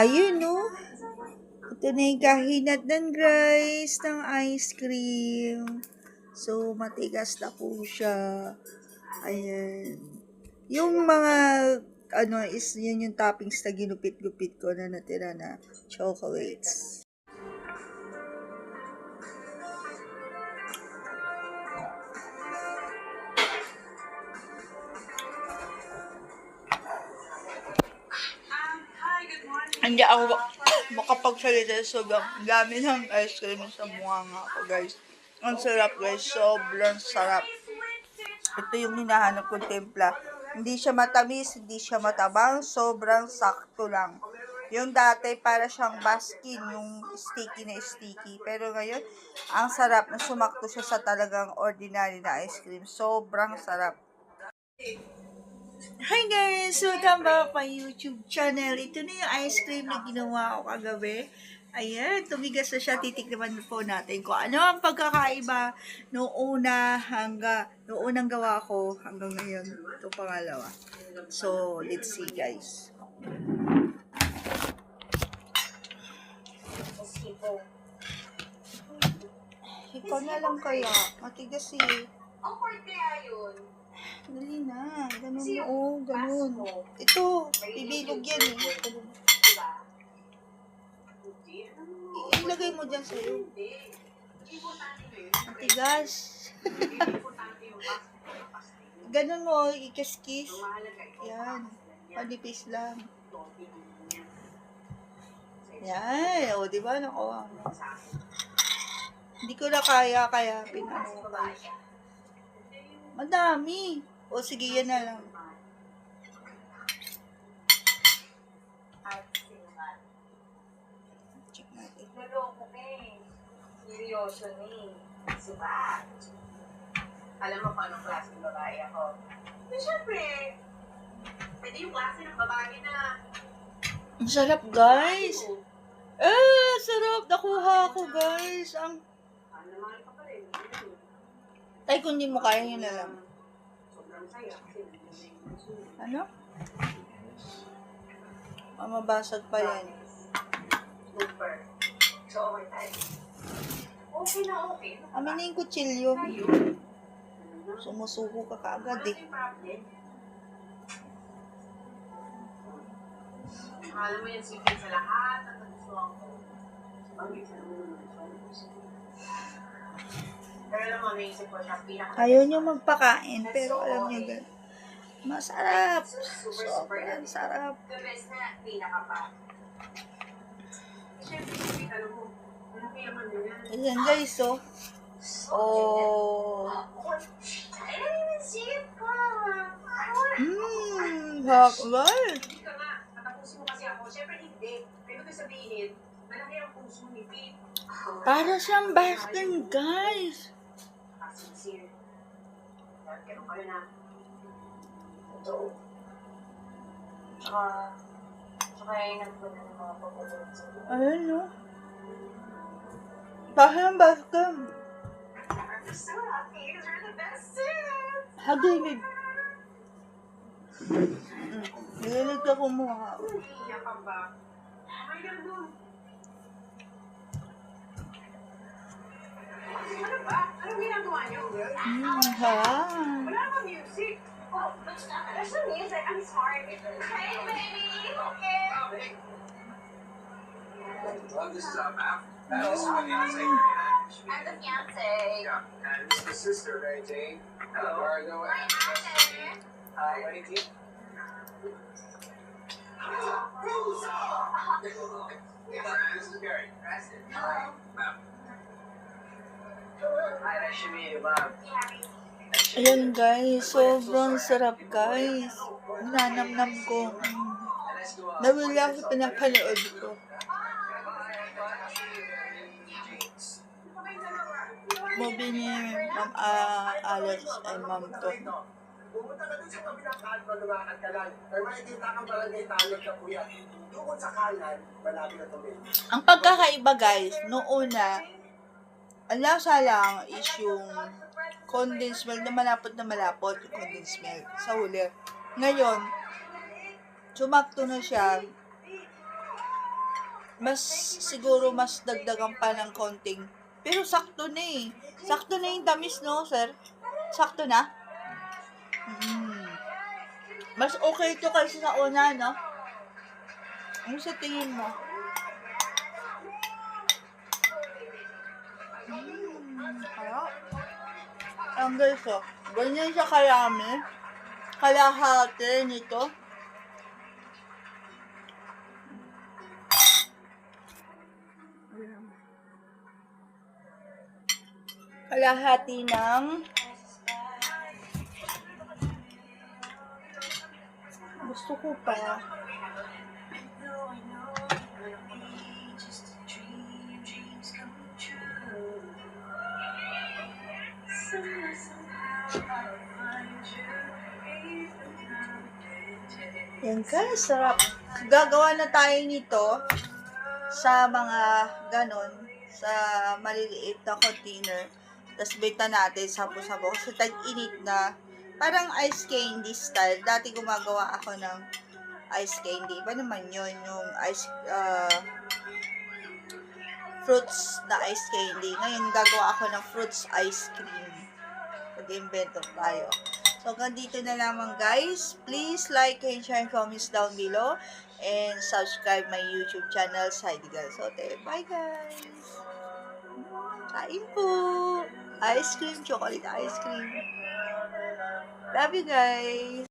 Ayun, no? Ito na yung kahinatnan, guys, ng ice cream. So, matigas na po siya. Ayan. Yung mga, is yun yung toppings na ginupit-gupit ko na natira na chocolates. Hindi ako makapagsalita sobrang dami ng ice cream sa mukha nga ko, guys. Ang sarap, guys. Sobrang sarap. Ito yung hinahanap kong timpla. Hindi siya matamis, hindi siya matabang. Sobrang sakto lang. Yung dati, para siyang baskin, yung sticky na sticky. Pero ngayon, ang sarap na sumakto siya sa talagang ordinary na ice cream. Sobrang sarap. Hi guys! Welcome back my YouTube channel. Ito na yung ice cream na ginawa ko kagabi. Ayan, tumigas na siya. Titikman po natin kung ano ang pagkakaiba noong unang gawa ko hanggang ngayon. Ito pangalawa. So, let's see guys. Ikaw na lang kaya. Matigas eh. Awkward kaya yun. Dali na. Ganun mo. Oh, ganun. Ito, ibilog yan eh. Ganun. Ilagay mo dyan sa'yo. Ang tigas. Ganun mo, ikis-kis. Yan. Panipis lang. Yan. O, diba? Nakuha mo. Hindi ko na kaya pinano ko. Madami. O, sige, yan na lang. Check natin. Naloko ka eh. Seryoso ni. Subat. Alam mo kung anong klaseng babae ako. Eh, syempre, pwede yung klase ng babae na... Ang sarap, guys. Sarap. Nakuha ko, guys. Ang... Ano naman ka pa rin. Tay, kung hindi mo kaya, yun na lang. Sobrang saya. Ano? Mamabasag pa yan. Super. So, okay tayo. Okay na okay. Amin na yung kutsilyo. Tayo. Sumusuko ka kaagad eh. Alam mo yan, sipin sa lahat at nagustuhan ko. Pero alam mo, naisip ko siya, Ayaw niyo magpakain, pero alam niyo gan. Masarap. Sobrang sarap. The best na pinaka pa. Siyempre, alam mo, malaki naman yan. Ayan guys, oh. Oh. I didn't even see it pa. Hakbal. Hindi ka nga, tatapusin mo kasi ako. Siyempre hindi. Pero ko sabihin, malaki ang puso ni Pete. Para siyang baskin, guys. Sincere. Dahil ganun ka rin na. Totoo. Tsaka yung nagpunta ng mga pagpapalala sa iyo. Ayan, no? Parang baskin. I'm so happy because you're the best sis. Hagilid. Hagilid ka kumuha. Iiyak ka ba? Okay lang doon. Ano ba? Anong ginagawa niyo? Harap. Wala namang music. Oh, there's no music. I'm sorry. Hey, baby. Okay. This is Matt. Matt is my fiance. I'm the fiance. Yeah, and this is the sister, Mary Jane. Eduardo Hi, and ate. Hi, Mary Jane. This is Gary. Hello. Matt. Hi, nice to meet you, Bob. Ayan guys, sobrang sarap guys. Nanamnam ko. Nawala ako sa pinapanood ko. Movie ni Ma'am Alex and Ma'am to. Pumunta ka dun sa kabilang kanto, lumakad ka lang. Pero makikita kang barangay talog na kuya. Doon sa kanan, malapit na tubig. Ang pagkakaiba guys, noong una, ang lasa lang is yung condensed milk na malapot yung condensed milk sa huli. Ngayon, sumakto na siya mas siguro mas dagdagan pa ng konting. Pero sakto na eh. Sakto na yung tamis, no, sir? Sakto na? Mas okay ito kaysa sa una, no? Ano sa tingin mo? Harap. Ang guys, oh. Ganyan siya karami. Kalahati nito. Kalahati ng gusto ko pa. Yan guys, sarap. Gagawa na tayo nito sa mga ganon, sa maliliit na container. Tapos benta natin sapo-sapo. Kasi tag-init na. Parang ice candy style. Dati gumagawa ako ng ice candy. Iba naman yun. Yung fruits na ice candy. Ngayon gagawa ako ng fruits ice cream. Mag-invento tayo. So, hanggang dito na lamang guys. Please like and share and comments down below. And subscribe my YouTube channel, Heidi Galsote. Bye guys! Kain po! Ice cream, chocolate ice cream. Love you guys!